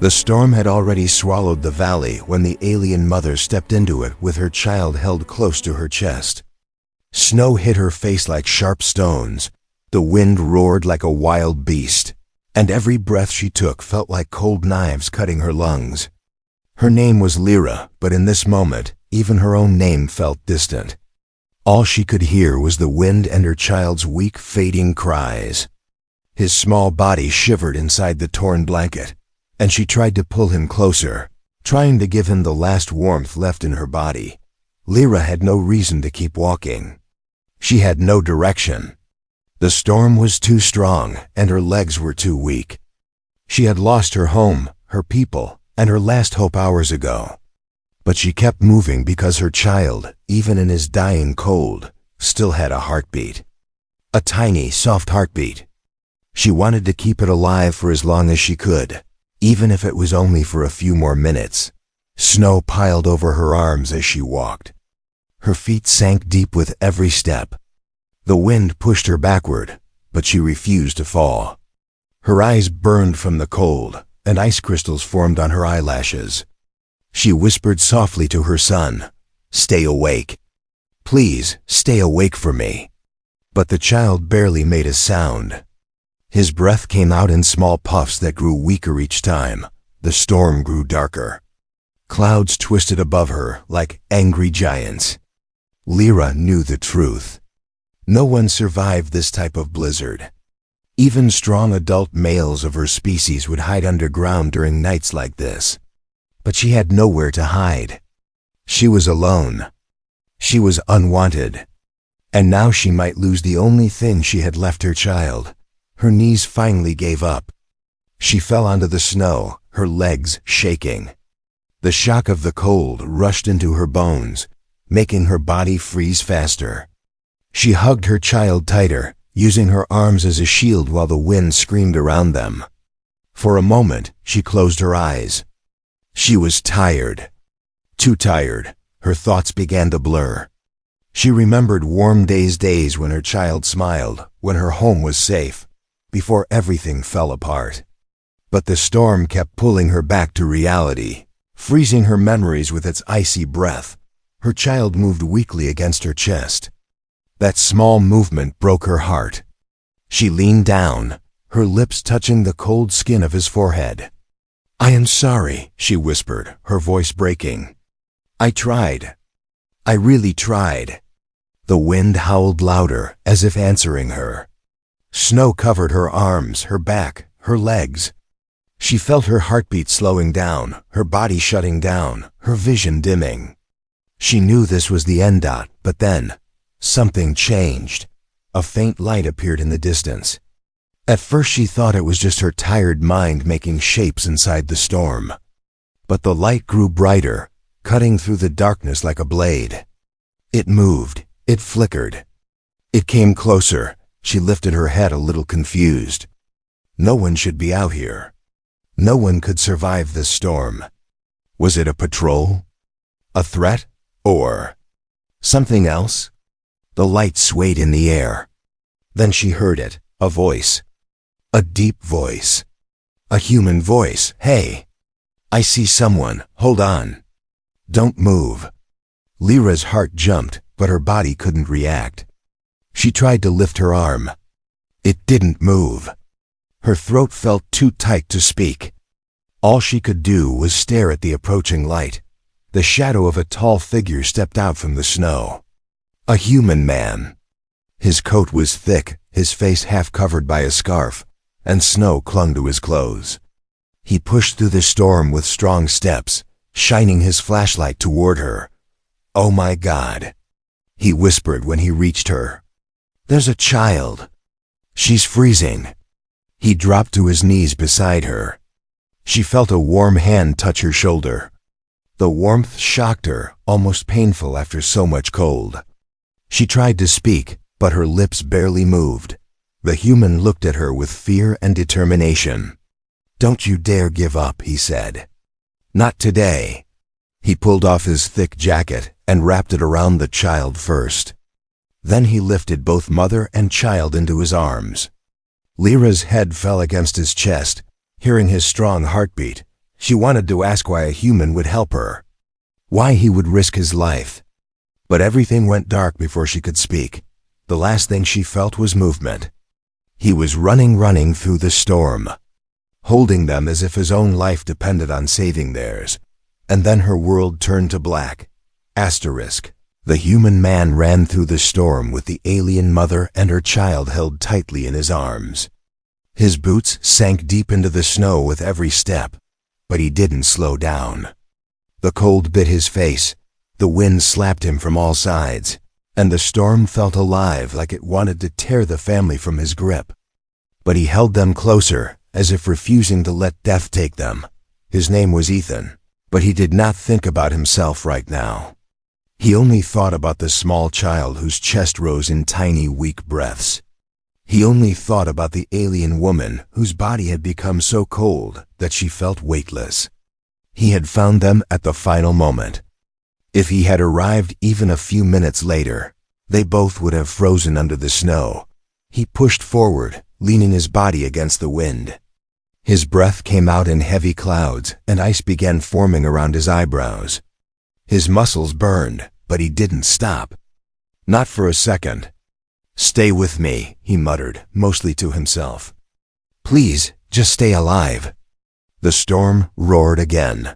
The storm had already swallowed the valley when the alien mother stepped into it with her child held close to her chest. Snow hit her face like sharp stones, the wind roared like a wild beast, and every breath she took felt like cold knives cutting her lungs. Her name was Lyra, but in this moment, even her own name felt distant. All she could hear was the wind and her child's weak, fading cries. His small body shivered inside the torn blanket, and she tried to pull him closer, trying to give him the last warmth left in her body. Lyra had no reason to keep walking. She had no direction. The storm was too strong, and her legs were too weak. She had lost her home, her people, and her last hope hours ago. But she kept moving because her child, even in his dying cold, still had a heartbeat. A tiny, soft heartbeat. She wanted to keep it alive for as long as she could, even if it was only for a few more minutes. Snow piled over her arms as she walked. Her feet sank deep with every step. The wind pushed her backward, but she refused to fall. Her eyes burned from the cold, and ice crystals formed on her eyelashes. She whispered softly to her son, "Stay awake. Please, stay awake for me." But the child barely made a sound. His breath came out in small puffs that grew weaker each time. The storm grew darker. Clouds twisted above her like angry giants. Lyra knew the truth. No one survived this type of blizzard. Even strong adult males of her species would hide underground during nights like this. But she had nowhere to hide. She was alone. She was unwanted. And now she might lose the only thing she had left her child. Her knees finally gave up. She fell onto the snow, her legs shaking. The shock of the cold rushed into her bones, making her body freeze faster. She hugged her child tighter, using her arms as a shield while the wind screamed around them. For a moment, she closed her eyes. She was tired. Too tired. Her thoughts began to blur. She remembered warm days when her child smiled, when her home was safe, before everything fell apart. But the storm kept pulling her back to reality, freezing her memories with its icy breath. Her child moved weakly against her chest. That small movement broke her heart. She leaned down, her lips touching the cold skin of his forehead. "I am sorry," she whispered, her voice breaking. "I tried. I really tried." The wind howled louder, as if answering her. Snow covered her arms, her back, her legs. She felt her heartbeat slowing down, her body shutting down, her vision dimming. She knew this was the end. But then, something changed. A faint light appeared in the distance. At first she thought it was just her tired mind making shapes inside the storm. But the light grew brighter, cutting through the darkness like a blade. It moved, it flickered. It came closer. She lifted her head a little confused. No one should be out here. No one could survive this storm. Was it a patrol? A threat? Or something else? The light swayed in the air. Then she heard it, a voice. A deep voice. A human voice. "Hey! I see someone. Hold on. Don't move." Lyra's heart jumped, but her body couldn't react. She tried to lift her arm. It didn't move. Her throat felt too tight to speak. All she could do was stare at the approaching light. The shadow of a tall figure stepped out from the snow. A human man. His coat was thick, his face half covered by a scarf, and snow clung to his clothes. He pushed through the storm with strong steps, shining his flashlight toward her. "Oh my God," he whispered when he reached her. "There's a child. She's freezing." He dropped to his knees beside her. She felt a warm hand touch her shoulder. The warmth shocked her, almost painful after so much cold. She tried to speak, but her lips barely moved. The human looked at her with fear and determination. "Don't you dare give up," he said. "Not today." He pulled off his thick jacket and wrapped it around the child first. Then he lifted both mother and child into his arms. Lyra's head fell against his chest. Hearing his strong heartbeat, She wanted to ask why a human would help her, why he would risk his life. But everything went dark before she could speak. The last thing she felt was movement. He was running through the storm, holding them as if his own life depended on saving theirs. And then her world turned to black. Asterisk. The human man ran through the storm with the alien mother and her child held tightly in his arms. His boots sank deep into the snow with every step, but he didn't slow down. The cold bit his face, the wind slapped him from all sides, and the storm felt alive like it wanted to tear the family from his grip. But he held them closer, as if refusing to let death take them. His name was Ethan, but he did not think about himself right now. He only thought about the small child whose chest rose in tiny, weak breaths. He only thought about the alien woman whose body had become so cold that she felt weightless. He had found them at the final moment. If he had arrived even a few minutes later, they both would have frozen under the snow. He pushed forward, leaning his body against the wind. His breath came out in heavy clouds, and ice began forming around his eyebrows. His muscles burned, but he didn't stop. Not for a second. "Stay with me," he muttered, mostly to himself. "Please, just stay alive." The storm roared again.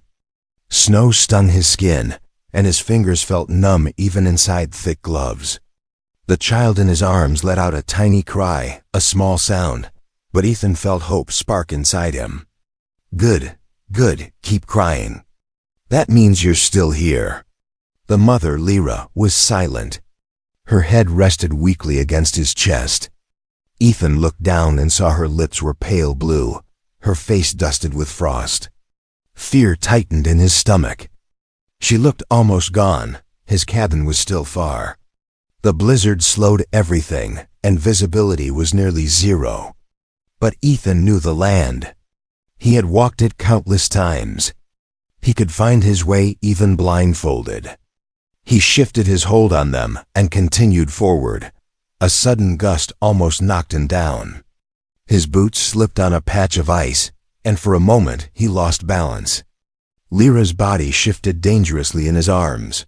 Snow stung his skin, and his fingers felt numb even inside thick gloves. The child in his arms let out a tiny cry, a small sound, but Ethan felt hope spark inside him. Good, keep crying. That means you're still here." The mother, Lyra, was silent. Her head rested weakly against his chest. Ethan looked down and saw her lips were pale blue, her face dusted with frost. Fear tightened in his stomach. She looked almost gone. His cabin was still far. The blizzard slowed everything, and visibility was nearly zero. But Ethan knew the land. He had walked it countless times. He could find his way even blindfolded. He shifted his hold on them and continued forward. A sudden gust almost knocked him down. His boots slipped on a patch of ice, and for a moment he lost balance. Lyra's body shifted dangerously in his arms.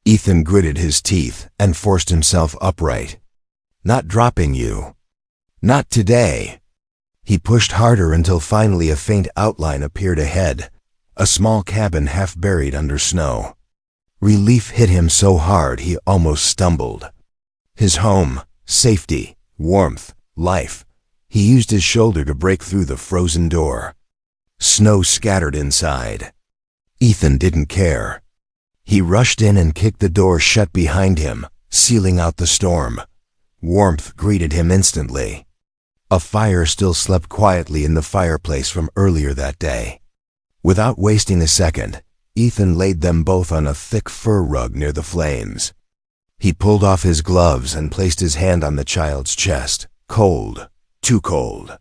Ethan gritted his teeth and forced himself upright. "Not dropping you. Not today." He pushed harder until finally a faint outline appeared ahead, a small cabin half buried under snow. Relief hit him so hard he almost stumbled. His home, safety, warmth, life. He used his shoulder to break through the frozen door. Snow scattered inside. Ethan didn't care. He rushed in and kicked the door shut behind him, sealing out the storm. Warmth greeted him instantly. A fire still slept quietly in the fireplace from earlier that day. Without wasting a second, Ethan laid them both on a thick fur rug near the flames. He pulled off his gloves and placed his hand on the child's chest. Cold, too cold.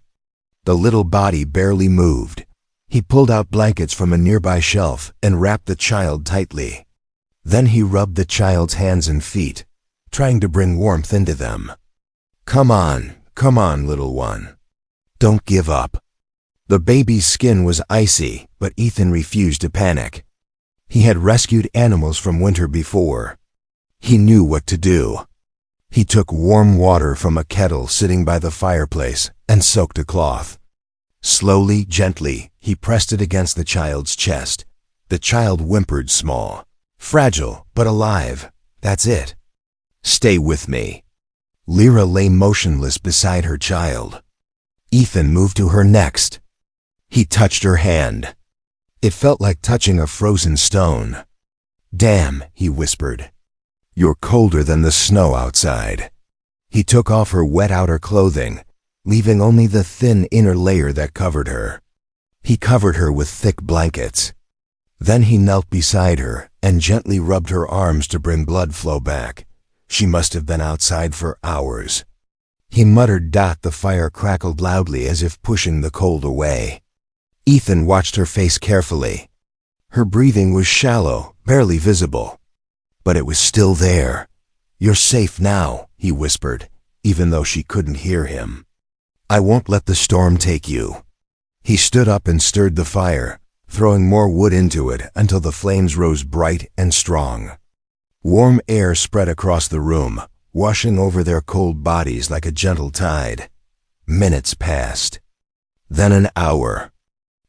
The little body barely moved. He pulled out blankets from a nearby shelf and wrapped the child tightly. Then he rubbed the child's hands and feet, trying to bring warmth into them. Come on, little one. Don't give up." The baby's skin was icy, but Ethan refused to panic. He had rescued animals from winter before. He knew what to do. He took warm water from a kettle sitting by the fireplace and soaked a cloth. Slowly, gently, he pressed it against the child's chest. The child whimpered small. Fragile, but alive. That's it. "Stay with me." Lyra lay motionless beside her child. Ethan moved to her next. He touched her hand. It felt like touching a frozen stone. "Damn," he whispered. "You're colder than the snow outside." He took off her wet outer clothing, leaving only the thin inner layer that covered her. He covered her with thick blankets. Then he knelt beside her and gently rubbed her arms to bring blood flow back. She must have been outside for hours. He muttered. The fire crackled loudly as if pushing the cold away. Ethan watched her face carefully. Her breathing was shallow, barely visible. But it was still there. "You're safe now," he whispered, even though she couldn't hear him. "I won't let the storm take you." He stood up and stirred the fire, throwing more wood into it until the flames rose bright and strong. Warm air spread across the room, washing over their cold bodies like a gentle tide. Minutes passed. Then an hour.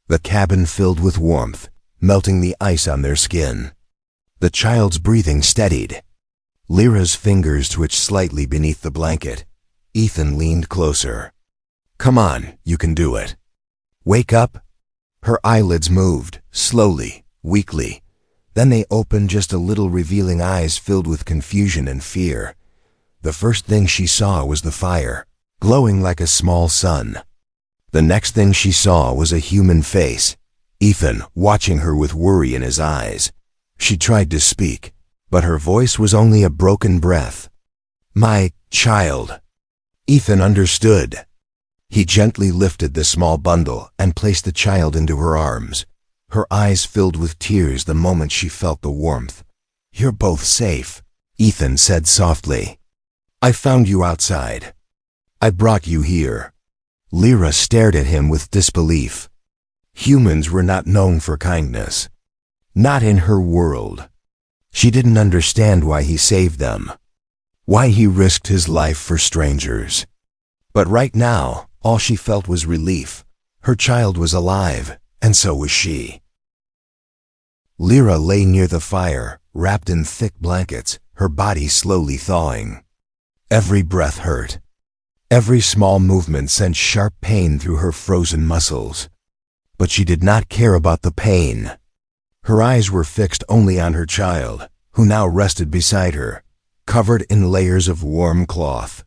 The cabin filled with warmth, melting the ice on their skin. The child's breathing steadied. Lyra's fingers twitched slightly beneath the blanket. Ethan leaned closer. "Come on, you can do it. Wake up." Her eyelids moved, slowly, weakly. Then they opened just a little, revealing eyes filled with confusion and fear. The first thing she saw was the fire, glowing like a small sun. The next thing she saw was a human face, Ethan, watching her with worry in his eyes. She tried to speak, but her voice was only a broken breath. "My child." Ethan understood. He gently lifted the small bundle and placed the child into her arms. Her eyes filled with tears the moment she felt the warmth. "You're both safe," Ethan said softly. "I found you outside. I brought you here." Lyra stared at him with disbelief. Humans were not known for kindness. Not in her world. She didn't understand why he saved them, why he risked his life for strangers. But right now, all she felt was relief. Her child was alive, and so was she. Lyra lay near the fire, wrapped in thick blankets, her body slowly thawing. Every breath hurt. Every small movement sent sharp pain through her frozen muscles. But she did not care about the pain. Her eyes were fixed only on her child, who now rested beside her, covered in layers of warm cloth.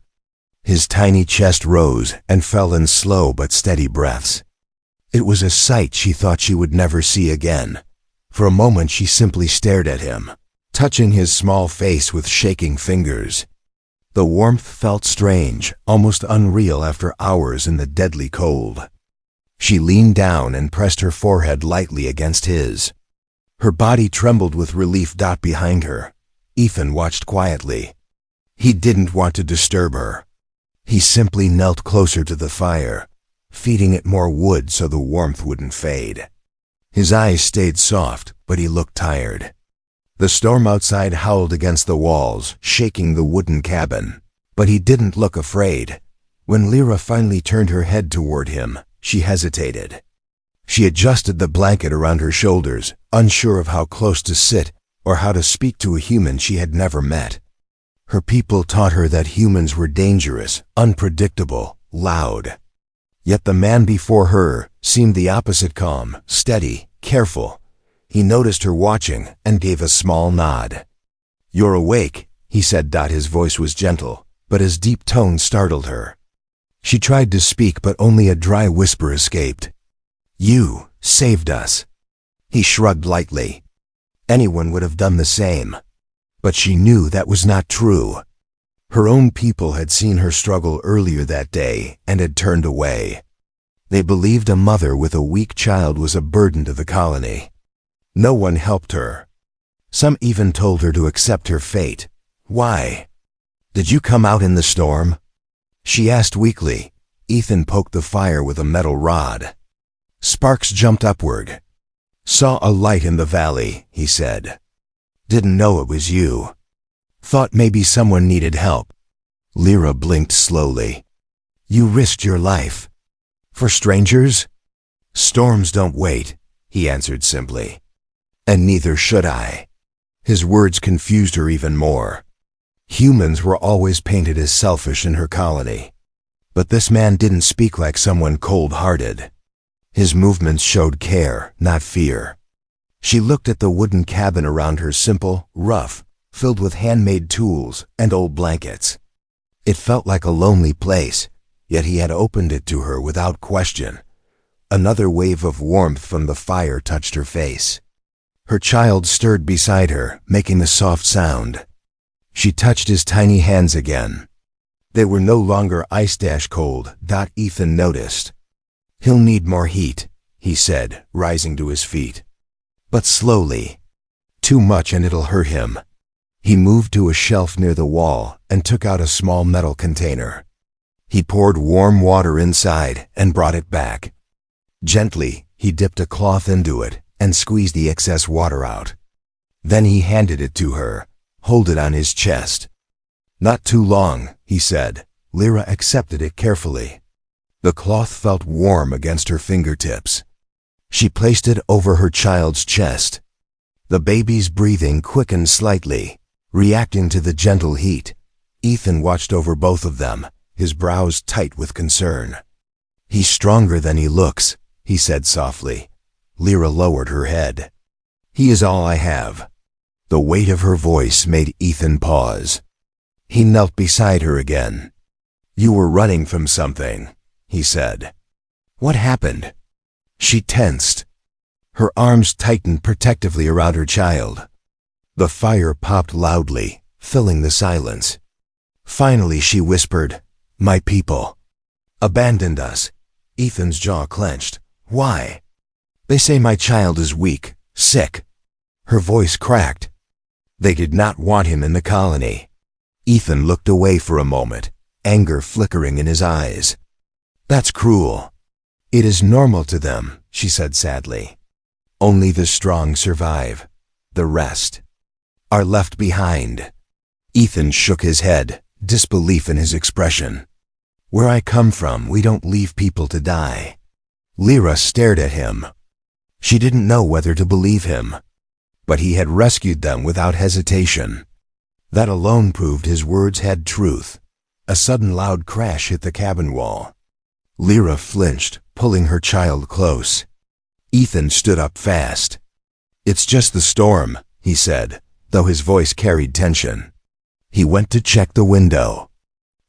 His tiny chest rose and fell in slow but steady breaths. It was a sight she thought she would never see again. For a moment she simply stared at him, touching his small face with shaking fingers. The warmth felt strange, almost unreal after hours in the deadly cold. She leaned down and pressed her forehead lightly against his. Her body trembled with relief. Behind her, Ethan watched quietly. He didn't want to disturb her. He simply knelt closer to the fire, feeding it more wood so the warmth wouldn't fade. His eyes stayed soft, but he looked tired. The storm outside howled against the walls, shaking the wooden cabin. But he didn't look afraid. When Lyra finally turned her head toward him, she hesitated. She adjusted the blanket around her shoulders, unsure of how close to sit or how to speak to a human she had never met. Her people taught her that humans were dangerous, unpredictable, loud. Yet the man before her seemed the opposite: calm, steady, careful. He noticed her watching and gave a small nod. "You're awake," he said. His voice was gentle, but his deep tone startled her. She tried to speak, but only a dry whisper escaped. "You saved us." He shrugged lightly. Anyone would have done the same. But she knew that was not true. Her own people had seen her struggle earlier that day and had turned away. They believed a mother with a weak child was a burden to the colony. No one helped her. Some even told her to accept her fate. "Why? Did you come out in the storm?" she asked weakly. Ethan poked the fire with a metal rod. Sparks jumped upward. "Saw a light in the valley," he said. "Didn't know it was you. Thought maybe someone needed help." Lyra blinked slowly. "You risked your life. For strangers?" "Storms don't wait," he answered simply. "And neither should I." His words confused her even more. Humans were always painted as selfish in her colony. But this man didn't speak like someone cold-hearted. His movements showed care, not fear. She looked at the wooden cabin around her, simple, rough, filled with handmade tools and old blankets. It felt like a lonely place, yet he had opened it to her without question. Another wave of warmth from the fire touched her face. Her child stirred beside her, making a soft sound. She touched his tiny hands again. They were no longer ice-cold. Ethan noticed. "He'll need more heat," he said, rising to his feet. "But slowly. Too much and it'll hurt him." He moved to a shelf near the wall and took out a small metal container. He poured warm water inside and brought it back. Gently, he dipped a cloth into it and squeezed the excess water out. Then he handed it to her, holding it on his chest. "Not too long," he said. Lyra accepted it carefully. The cloth felt warm against her fingertips. She placed it over her child's chest. The baby's breathing quickened slightly, reacting to the gentle heat. Ethan watched over both of them, his brows tight with concern. "He's stronger than he looks," he said softly. Lyra lowered her head. "He is all I have." The weight of her voice made Ethan pause. He knelt beside her again. "You were running from something," he said. "What happened?" She tensed. Her arms tightened protectively around her child. The fire popped loudly, filling the silence. Finally she whispered, "My people abandoned us." Ethan's jaw clenched. "Why?" "They say my child is weak, sick." Her voice cracked. "They did not want him in the colony." Ethan looked away for a moment, anger flickering in his eyes. "That's cruel." "It is normal to them," she said sadly. "Only the strong survive. The rest are left behind." Ethan shook his head, disbelief in his expression. "Where I come from, we don't leave people to die." Lyra stared at him. She didn't know whether to believe him. But he had rescued them without hesitation. That alone proved his words had truth. A sudden loud crash hit the cabin wall. Lyra flinched, pulling her child close. Ethan stood up fast. "It's just the storm," he said, though his voice carried tension. He went to check the window.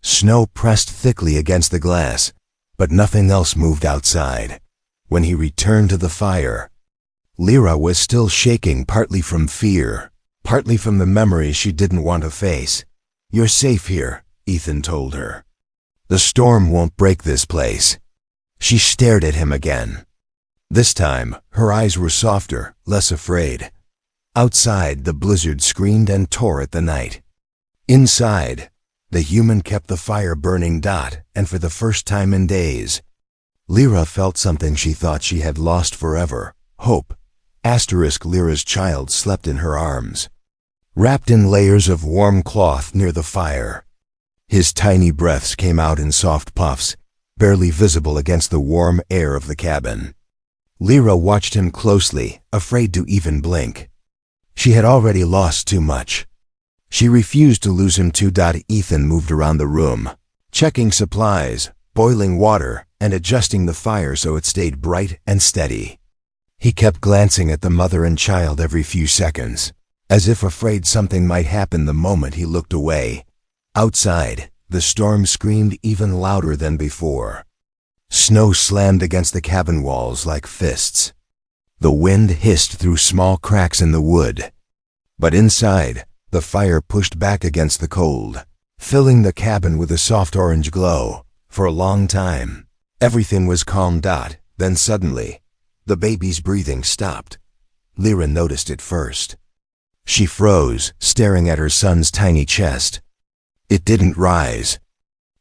Snow pressed thickly against the glass, but nothing else moved outside. When he returned to the fire, Lyra was still shaking, partly from fear, partly from the memories she didn't want to face. "You're safe here," Ethan told her. "The storm won't break this place." She stared at him again. This time, her eyes were softer, less afraid. Outside, the blizzard screamed and tore at the night. Inside, the human kept the fire burning. And for the first time in days, Lyra felt something she thought she had lost forever: hope. Lyra's child slept in her arms, wrapped in layers of warm cloth near the fire. His tiny breaths came out in soft puffs, barely visible against the warm air of the cabin. Lyra watched him closely, afraid to even blink. She had already lost too much. She refused to lose him too. Ethan moved around the room, checking supplies, boiling water, and adjusting the fire so it stayed bright and steady. He kept glancing at the mother and child every few seconds, as if afraid something might happen the moment he looked away. Outside, the storm screamed even louder than before. Snow slammed against the cabin walls like fists. The wind hissed through small cracks in the wood. But inside, the fire pushed back against the cold, filling the cabin with a soft orange glow. For a long time, everything was calm. Then suddenly, the baby's breathing stopped. Lyra noticed it first. She froze, staring at her son's tiny chest. It didn't rise,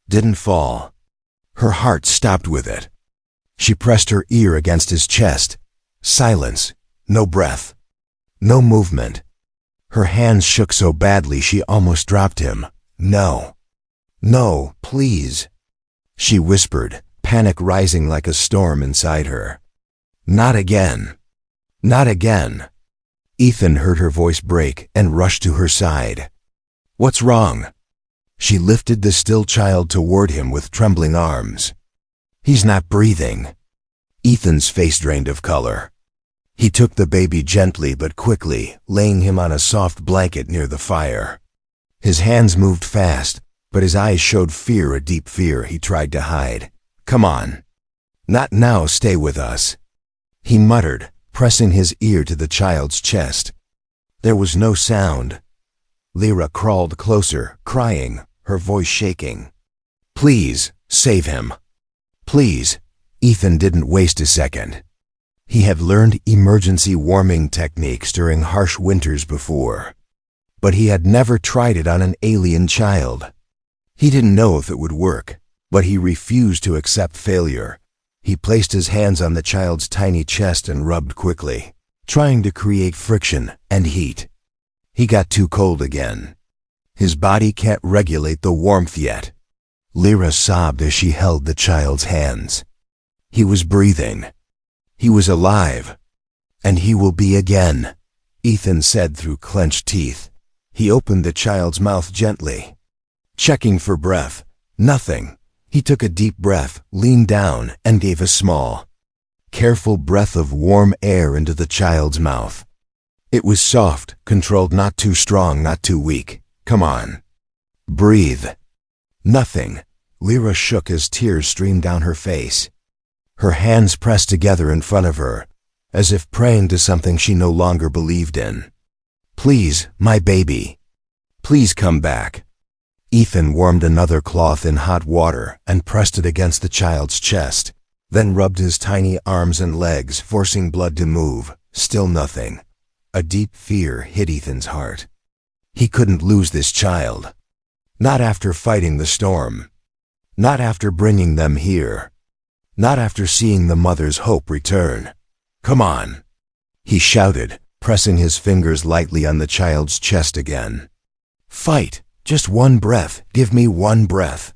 didn't fall. Her heart stopped with it. She pressed her ear against his chest. Silence, no breath, no movement. Her hands shook so badly she almost dropped him. "No, no, please," she whispered, panic rising like a storm inside her. "Not again. Not again." Ethan heard her voice break and rushed to her side. "What's wrong?" She lifted the still child toward him with trembling arms. "He's not breathing." Ethan's face drained of color. He took the baby gently but quickly, laying him on a soft blanket near the fire. His hands moved fast, but his eyes showed fear, a deep fear he tried to hide. "Come on. Not now, stay with us," he muttered, pressing his ear to the child's chest. There was no sound. Lyra crawled closer, crying, her voice shaking. "Please, save him. Please." Ethan didn't waste a second. He had learned emergency warming techniques during harsh winters before, but he had never tried it on an alien child. He didn't know if it would work, but he refused to accept failure. He placed his hands on the child's tiny chest and rubbed quickly, trying to create friction and heat. He got too cold again. His body can't regulate the warmth yet. Lyra sobbed as she held the child's hands. He was breathing. He was alive. And he will be again, Ethan said through clenched teeth. He opened the child's mouth gently, checking for breath. Nothing. He took a deep breath, leaned down, and gave a small, careful breath of warm air into the child's mouth. It was soft, controlled, not too strong, not too weak. Come on. Breathe. Nothing. Lyra shook as tears streamed down her face. Her hands pressed together in front of her, as if praying to something she no longer believed in. Please, my baby. Please come back. Ethan warmed another cloth in hot water and pressed it against the child's chest, then rubbed his tiny arms and legs, forcing blood to move. Still nothing. A deep fear hit Ethan's heart. He couldn't lose this child. Not after fighting the storm. Not after bringing them here. Not after seeing the mother's hope return. Come on, he shouted, pressing his fingers lightly on the child's chest again. Fight. Just one breath. Give me one breath.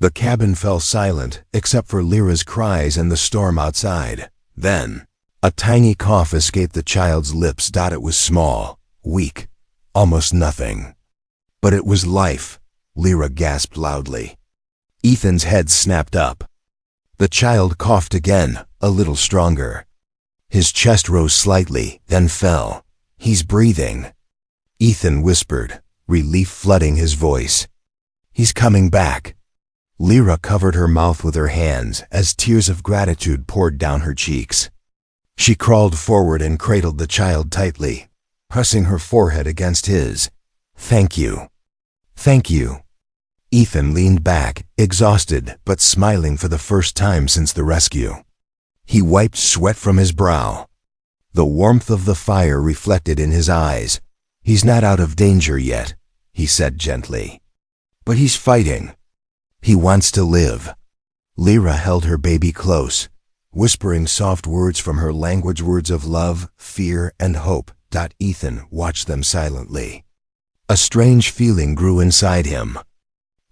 The cabin fell silent, except for Lyra's cries and the storm outside. Then, a tiny cough escaped the child's lips. It was small, weak, almost nothing. But it was life. Lyra gasped loudly. Ethan's head snapped up. The child coughed again, a little stronger. His chest rose slightly, then fell. He's breathing. Ethan whispered, relief flooding his voice. He's coming back. Lyra covered her mouth with her hands as tears of gratitude poured down her cheeks. She crawled forward and cradled the child tightly, pressing her forehead against his. Thank you. Thank you. Ethan leaned back, exhausted but smiling for the first time since the rescue. He wiped sweat from his brow. The warmth of the fire reflected in his eyes. He's not out of danger yet, he said gently. But he's fighting. He wants to live. Lyra held her baby close, whispering soft words from her language, words of love, fear, and hope. Ethan watched them silently. A strange feeling grew inside him.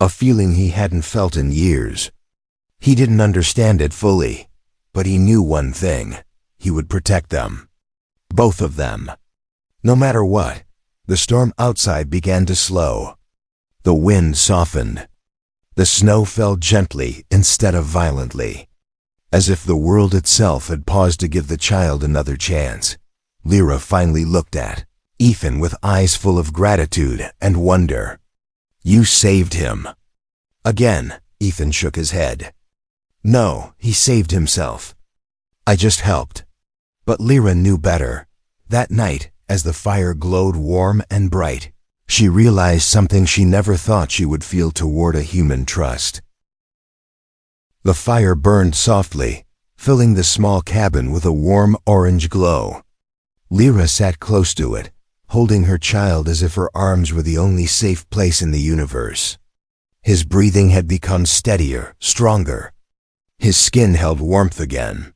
A feeling he hadn't felt in years. He didn't understand it fully, but he knew one thing. He would protect them. Both of them. No matter what. The storm outside began to slow. The wind softened. The snow fell gently instead of violently, as if the world itself had paused to give the child another chance. Lyra finally looked at Ethan with eyes full of gratitude and wonder. You saved him. Again, Ethan shook his head. No, he saved himself. I just helped. But Lyra knew better. That night, as the fire glowed warm and bright, she realized something she never thought she would feel toward a human: trust. The fire burned softly, filling the small cabin with a warm orange glow. Lyra sat close to it, holding her child as if her arms were the only safe place in the universe. His breathing had become steadier, stronger. His skin held warmth again.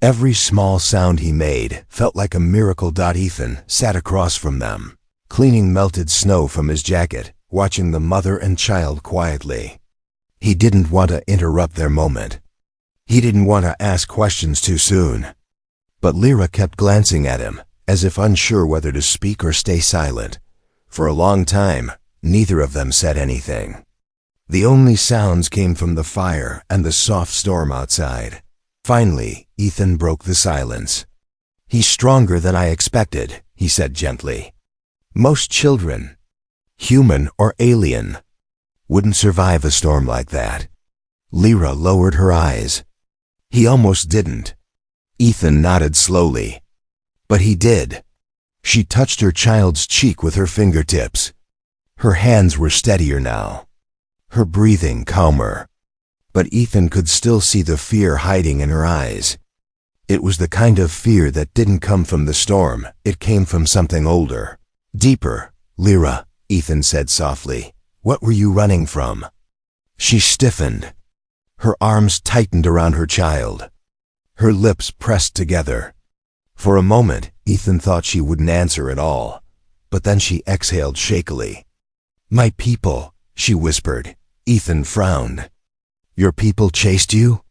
Every small sound he made felt like a miracle. Ethan sat across from them, cleaning melted snow from his jacket, watching the mother and child quietly. He didn't want to interrupt their moment. He didn't want to ask questions too soon. But Lyra kept glancing at him, as if unsure whether to speak or stay silent. For a long time, neither of them said anything. The only sounds came from the fire and the soft storm outside. Finally, Ethan broke the silence. He's stronger than I expected, he said gently. Most children, human or alien, wouldn't survive a storm like that. Lyra lowered her eyes. He almost didn't. Ethan nodded slowly. But he did. She touched her child's cheek with her fingertips. Her hands were steadier now, her breathing calmer. But Ethan could still see the fear hiding in her eyes. It was the kind of fear that didn't come from the storm. It came from something older, deeper. Lyra, Ethan said softly, what were you running from? She stiffened. Her arms tightened around her child. Her lips pressed together. For a moment, Ethan thought she wouldn't answer at all, but then she exhaled shakily. "My people," she whispered. Ethan frowned. "Your people chased you?"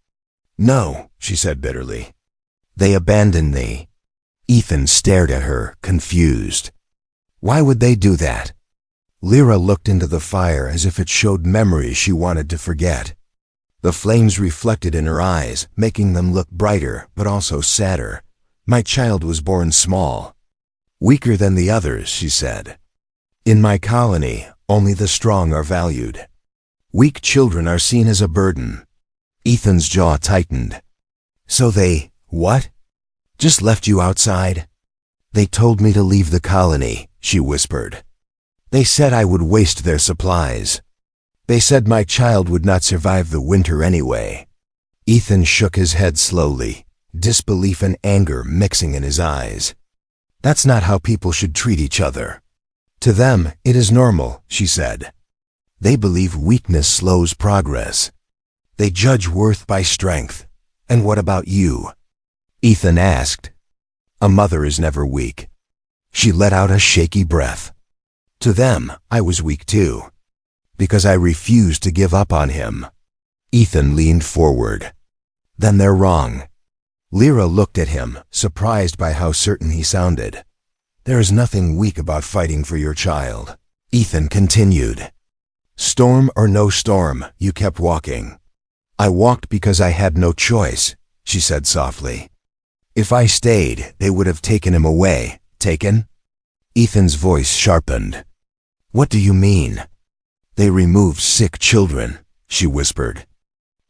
"No," she said bitterly. "They abandoned me." Ethan stared at her, confused. Why would they do that? Lyra looked into the fire as if it showed memories she wanted to forget. The flames reflected in her eyes, making them look brighter, but also sadder. "My child was born small. Weaker than the others," she said. "In my colony, only the strong are valued. Weak children are seen as a burden." Ethan's jaw tightened. "So they, what? Just left you outside?" "They told me to leave the colony," she whispered. "They said I would waste their supplies. They said my child would not survive the winter anyway." Ethan shook his head slowly, disbelief and anger mixing in his eyes. "That's not how people should treat each other. To them, it is normal," she said. "They believe weakness slows progress. They judge worth by strength. And what about you?" Ethan asked. "A mother is never weak." She let out a shaky breath. "To them, I was weak too. Because I refused to give up on him." Ethan leaned forward. "Then they're wrong." Lyra looked at him, surprised by how certain he sounded. "There is nothing weak about fighting for your child." Ethan continued. "Storm or no storm, you kept walking." "I walked because I had no choice," she said softly. "If I stayed, they would have taken him away." "Taken?" Ethan's voice sharpened. "What do you mean?" "They removed sick children," she whispered.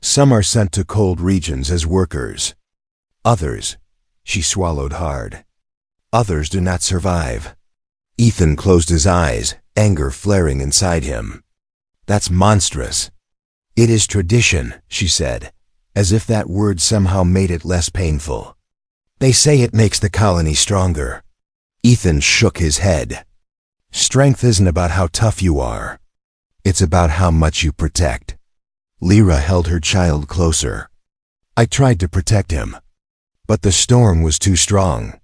"Some are sent to cold regions as workers. Others," she swallowed hard, "others do not survive." Ethan closed his eyes, anger flaring inside him. "That's monstrous." "It is tradition," she said, as if that word somehow made it less painful. "They say it makes the colony stronger." Ethan shook his head. "Strength isn't about how tough you are. It's about how much you protect." Lyra held her child closer. "I tried to protect him. But the storm was too strong."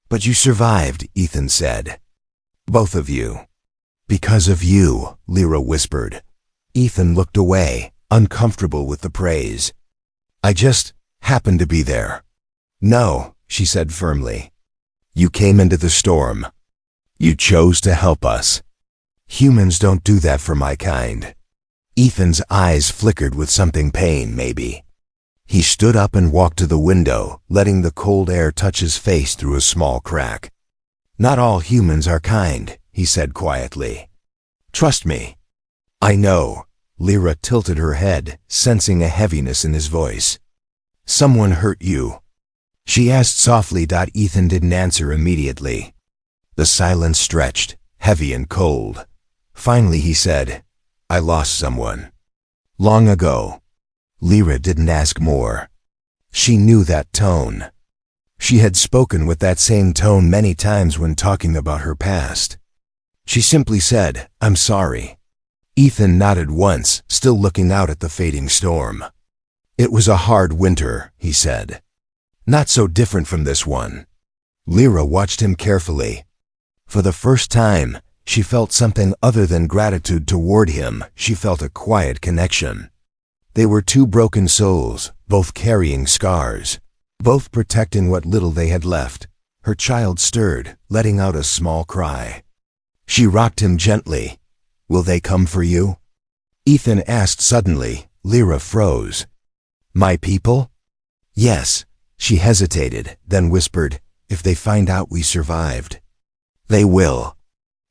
"But you survived," Ethan said. "Both of you." "Because of you," Lyra whispered. Ethan looked away, uncomfortable with the praise. "I just happened to be there." "No," she said firmly. "You came into the storm. You chose to help us. Humans don't do that for my kind." Ethan's eyes flickered with something pain, maybe. He stood up and walked to the window, letting the cold air touch his face through a small crack. "Not all humans are kind," he said quietly. "Trust me." "I know." Lyra tilted her head, sensing a heaviness in his voice. "Someone hurt you?" she asked softly. Ethan didn't answer immediately. The silence stretched, heavy and cold. Finally he said, "I lost someone. Long ago." Lyra didn't ask more. She knew that tone. She had spoken with that same tone many times when talking about her past. She simply said, "I'm sorry." Ethan nodded once, still looking out at the fading storm. "It was a hard winter," he said. "Not so different from this one." Lyra watched him carefully. For the first time, she felt something other than gratitude toward him. She felt a quiet connection. They were two broken souls, both carrying scars, both protecting what little they had left. Her child stirred, letting out a small cry. She rocked him gently. "Will they come for you?" Ethan asked suddenly. Lyra froze. "My people?" "Yes." She hesitated, then whispered, "If they find out we survived." "They will."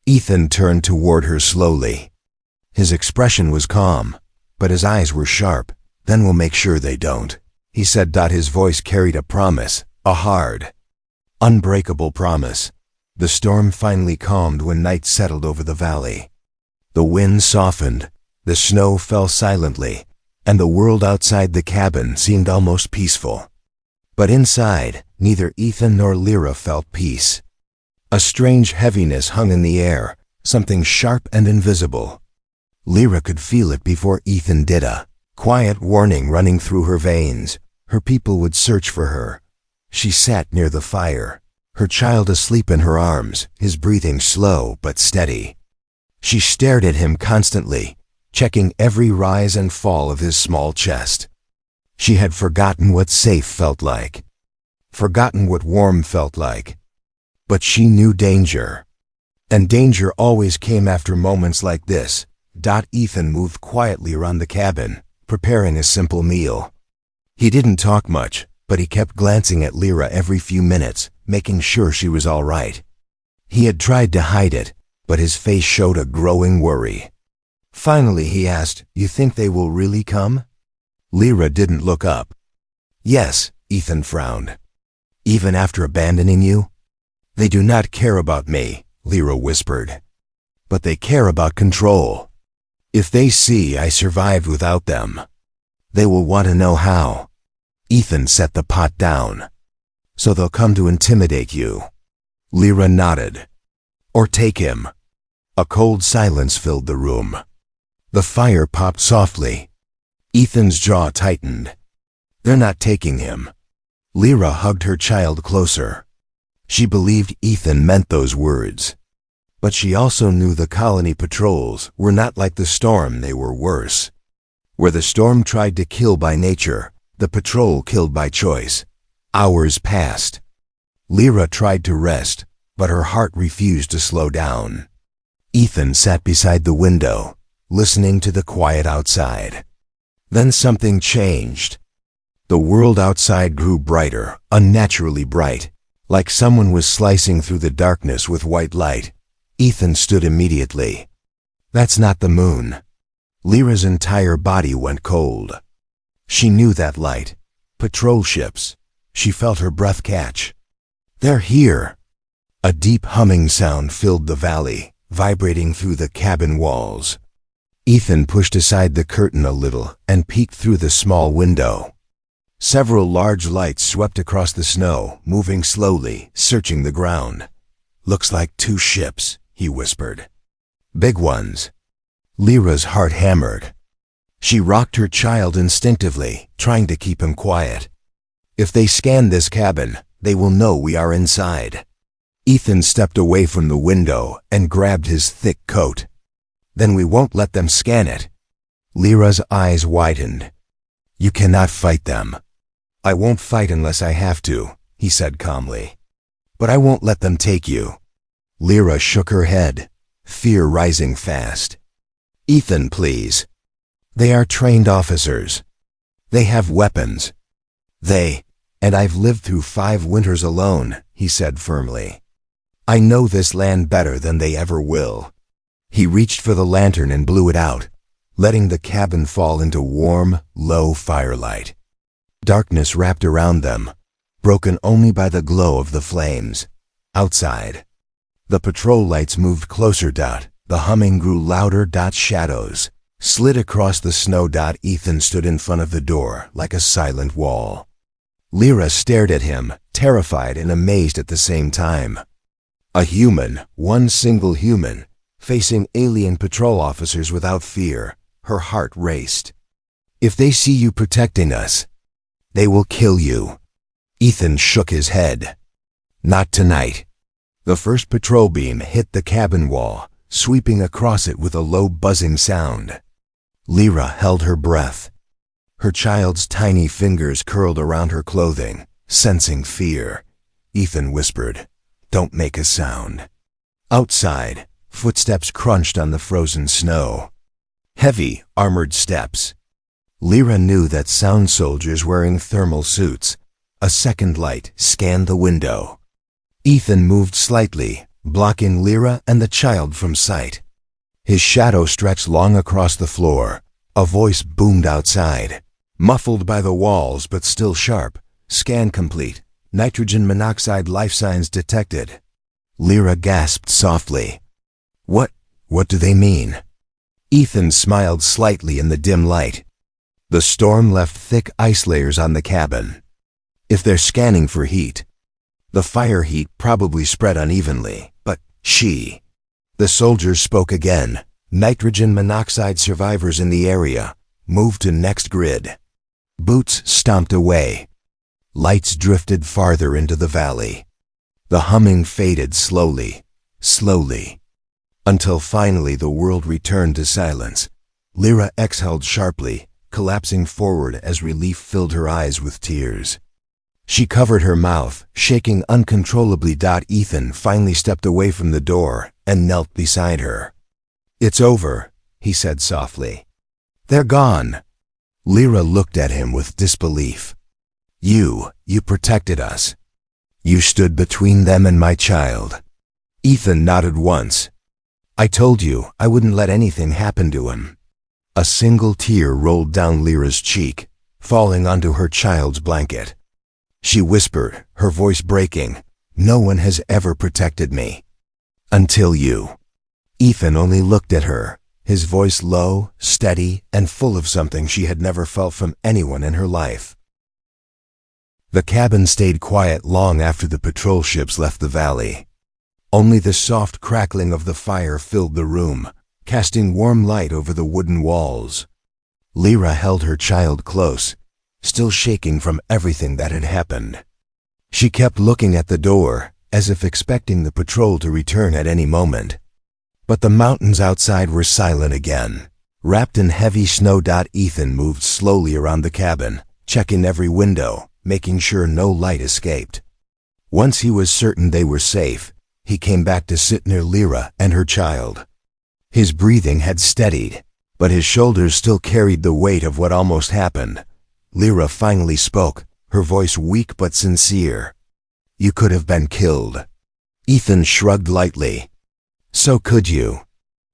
Ethan turned toward her slowly. His expression was calm, but his eyes were sharp. "Then we'll make sure they don't," he said. His voice carried a promise, a hard, unbreakable promise. The storm finally calmed when night settled over the valley. The wind softened, the snow fell silently, and the world outside the cabin seemed almost peaceful. But inside, neither Ethan nor Lyra felt peace. A strange heaviness hung in the air, something sharp and invisible. Lyra could feel it before Ethan did. A quiet warning running through her veins. Her people would search for her. She sat near the fire, her child asleep in her arms, his breathing slow but steady. She stared at him constantly, checking every rise and fall of his small chest. She had forgotten what safe felt like, forgotten what warm felt like. But she knew danger. And danger always came after moments like this. Ethan moved quietly around the cabin, preparing a simple meal. He didn't talk much, but he kept glancing at Lyra every few minutes, making sure she was all right. He had tried to hide it, but his face showed a growing worry. Finally he asked, "You think they will really come?" Lyra didn't look up. "Yes," Ethan frowned. "Even after abandoning you?" "They do not care about me," Lyra whispered. "But they care about control. If they see I survived without them, they will want to know how." Ethan set the pot down. "So they'll come to intimidate you?" Lyra nodded. "Or take him." A cold silence filled the room. The fire popped softly. Ethan's jaw tightened. "They're not taking him." Lyra hugged her child closer. She believed Ethan meant those words. But she also knew the colony patrols were not like the storm, they were worse. Where the storm tried to kill by nature, the patrol killed by choice. Hours passed. Lyra tried to rest, but her heart refused to slow down. Ethan sat beside the window, listening to the quiet outside. Then something changed. The world outside grew brighter, unnaturally bright, like someone was slicing through the darkness with white light. Ethan stood immediately. "That's not the moon." Lyra's entire body went cold. She knew that light. Patrol ships. She felt her breath catch. "They're here." A deep humming sound filled the valley, vibrating through the cabin walls. Ethan pushed aside the curtain a little and peeked through the small window. Several large lights swept across the snow, moving slowly, searching the ground. "Looks like 2 ships," he whispered. "Big ones." Lyra's heart hammered. She rocked her child instinctively, trying to keep him quiet. "If they scan this cabin, they will know we are inside." Ethan stepped away from the window and grabbed his thick coat. "Then we won't let them scan it." Lyra's eyes widened. "You cannot fight them." "I won't fight unless I have to," he said calmly. "But I won't let them take you." Lyra shook her head, fear rising fast. "Ethan, please. They are trained officers. They have weapons. And I've lived through 5 winters alone," he said firmly. "I know this land better than they ever will." He reached for the lantern and blew it out, letting the cabin fall into warm, low firelight. Darkness wrapped around them, broken only by the glow of the flames. Outside, the patrol lights moved closer. The humming grew louder. Shadows slid across the snow. Ethan stood in front of the door like a silent wall. Lyra stared at him, terrified and amazed at the same time. A human, one single human, facing alien patrol officers without fear. Her heart raced. "If they see you protecting us, they will kill you." Ethan shook his head. "Not tonight." The first patrol beam hit the cabin wall, sweeping across it with a low buzzing sound. Lyra held her breath. Her child's tiny fingers curled around her clothing, sensing fear. Ethan whispered, "Don't make a sound." Outside, footsteps crunched on the frozen snow. Heavy, armored steps. Lyra knew that sound soldiers wearing thermal suits. A second light scanned the window. Ethan moved slightly, blocking Lyra and the child from sight. His shadow stretched long across the floor. A voice boomed outside, muffled by the walls but still sharp. "Scan complete. Nitrogen monoxide life signs detected." Lyra gasped softly. What do they mean?" Ethan smiled slightly in the dim light. "The storm left thick ice layers on the cabin. If they're scanning for heat, the fire heat probably spread unevenly, but The soldiers spoke again. "Nitrogen monoxide survivors in the area. Move to next grid. Boots stomped away. Lights drifted farther into the valley. The humming faded slowly, slowly, until finally the world returned to silence. Lyra exhaled sharply, collapsing forward as relief filled her eyes with tears. She covered her mouth, shaking uncontrollably. Ethan finally stepped away from the door and knelt beside her. "It's over," he said softly. "They're gone." Lyra looked at him with disbelief. You protected us. You stood between them and my child." Ethan nodded once. "I told you I wouldn't let anything happen to him." A single tear rolled down Lyra's cheek, falling onto her child's blanket. She whispered, her voice breaking, "No one has ever protected me. Until you." Ethan only looked at her, his voice low, steady, and full of something she had never felt from anyone in her life. The cabin stayed quiet long after the patrol ships left the valley. Only the soft crackling of the fire filled the room, casting warm light over the wooden walls. Lyra held her child close, still shaking from everything that had happened. She kept looking at the door, as if expecting the patrol to return at any moment. But the mountains outside were silent again, wrapped in heavy snow. Ethan moved slowly around the cabin, checking every window, making sure no light escaped. Once he was certain they were safe, he came back to sit near Lyra and her child. His breathing had steadied, but his shoulders still carried the weight of what almost happened. Lyra finally spoke, her voice weak but sincere. "You could have been killed." Ethan shrugged lightly. "So could you."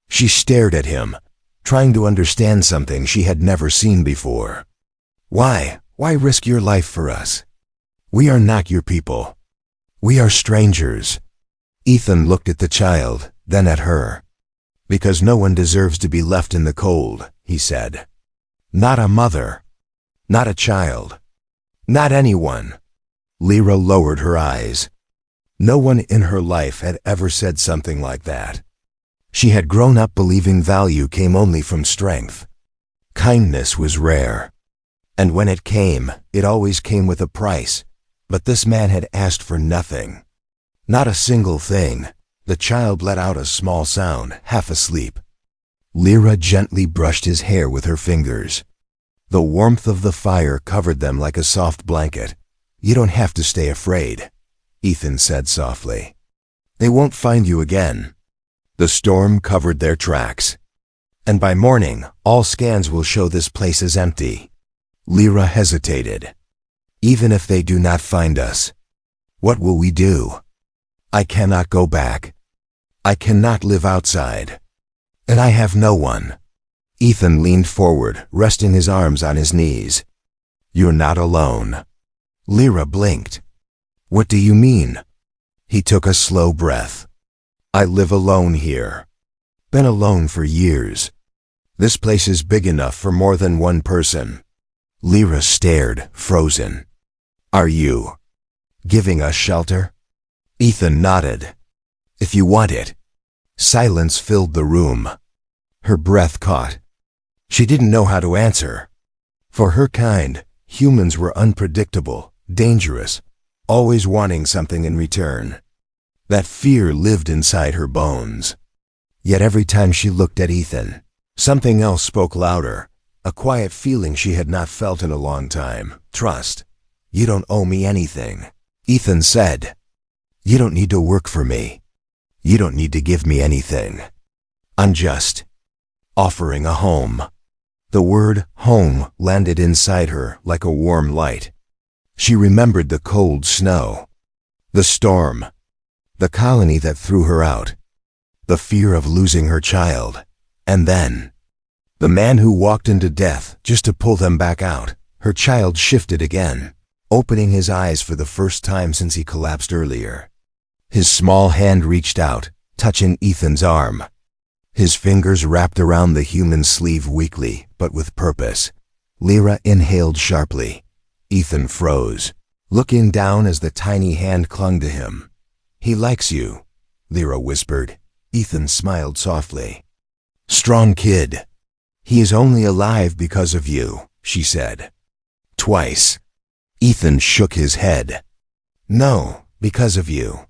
She stared at him, trying to understand something she had never seen before. Why risk your life for us? We are not your people. We are strangers." Ethan looked at the child, then at her. "Because no one deserves to be left in the cold," he said. "Not a mother. Not a child. Not anyone." Lyra lowered her eyes. No one in her life had ever said something like that. She had grown up believing value came only from strength. Kindness was rare. And when it came, it always came with a price. But this man had asked for nothing. Not a single thing. The child let out a small sound, half asleep. Lyra gently brushed his hair with her fingers. The warmth of the fire covered them like a soft blanket. "You don't have to stay afraid," Ethan said softly. "They won't find you again." The storm covered their tracks. "And by morning, all scans will show this place is empty." Lyra hesitated. "Even if they do not find us, what will we do? I cannot go back. I cannot live outside. And I have no one." Ethan leaned forward, resting his arms on his knees. "You're not alone." Lyra blinked. "What do you mean?" He took a slow breath. "I live alone here. Been alone for years. This place is big enough for more than one person." Lyra stared, frozen. "Are you giving us shelter?" Ethan nodded. "If you want it." Silence filled the room. Her breath caught. She didn't know how to answer. For her kind, humans were unpredictable, dangerous, always wanting something in return. That fear lived inside her bones. Yet every time she looked at Ethan, something else spoke louder, a quiet feeling she had not felt in a long time. Trust. "You don't owe me anything," Ethan said. "You don't need to work for me. You don't need to give me anything. I'm just offering a home." The word home landed inside her like a warm light. She remembered the cold snow, the storm, the colony that threw her out, the fear of losing her child, and then the man who walked into death just to pull them back out. Her child shifted again, opening his eyes for the first time since he collapsed earlier. His small hand reached out, touching Ethan's arm. His fingers wrapped around the human sleeve weakly, but with purpose. Lyra inhaled sharply. Ethan froze, looking down as the tiny hand clung to him. "He likes you," Lyra whispered. Ethan smiled softly. "Strong kid." "He is only alive because of you," she said. Twice. Ethan shook his head. "No, because of you.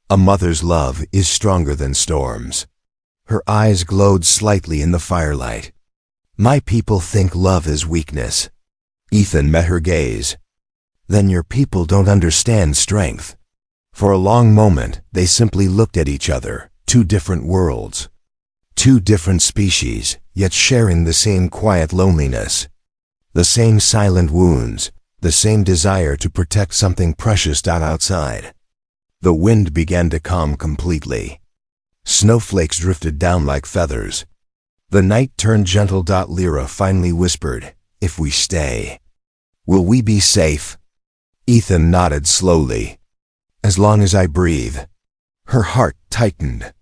A mother's love is stronger than storms." Her eyes glowed slightly in the firelight. "My people think love is weakness." Ethan met her gaze. "Then your people don't understand strength." For a long moment, they simply looked at each other, two different worlds. Two different species, yet sharing the same quiet loneliness. The same silent wounds, the same desire to protect something precious outside. The wind began to calm completely. Snowflakes drifted down like feathers. The night turned gentle. Lyra finally whispered, "If we stay, will we be safe?" Ethan nodded slowly. "As long as I breathe." Her heart tightened.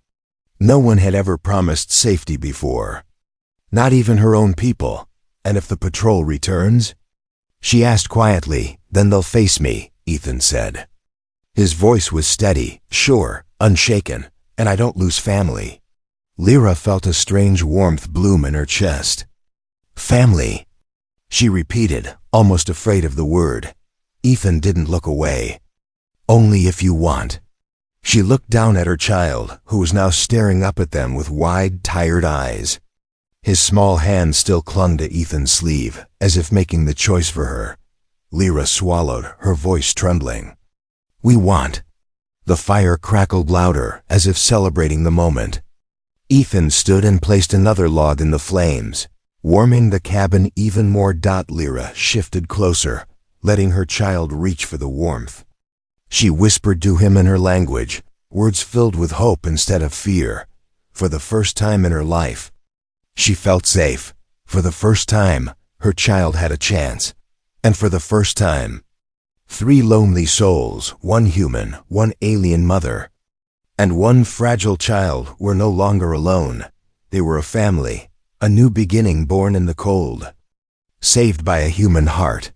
No one had ever promised safety before. Not even her own people. "And if the patrol returns?" She asked quietly. "Then they'll face me," Ethan said. His voice was steady, sure, unshaken. "And I don't lose family." Lyra felt a strange warmth bloom in her chest. "Family," she repeated, almost afraid of the word. Ethan didn't look away. "Only if you want." She looked down at her child, who was now staring up at them with wide, tired eyes. His small hand still clung to Ethan's sleeve, as if making the choice for her. Lyra swallowed, her voice trembling. "We want." The fire crackled louder, as if celebrating the moment. Ethan stood and placed another log in the flames, warming the cabin even more. Lyra shifted closer, letting her child reach for the warmth. She whispered to him in her language, words filled with hope instead of fear. For the first time in her life, she felt safe. For the first time, her child had a chance. And for the first time, 3 lonely souls, 1 human, 1 alien mother, and 1 fragile child were no longer alone. They were a family, a new beginning born in the cold, saved by a human heart.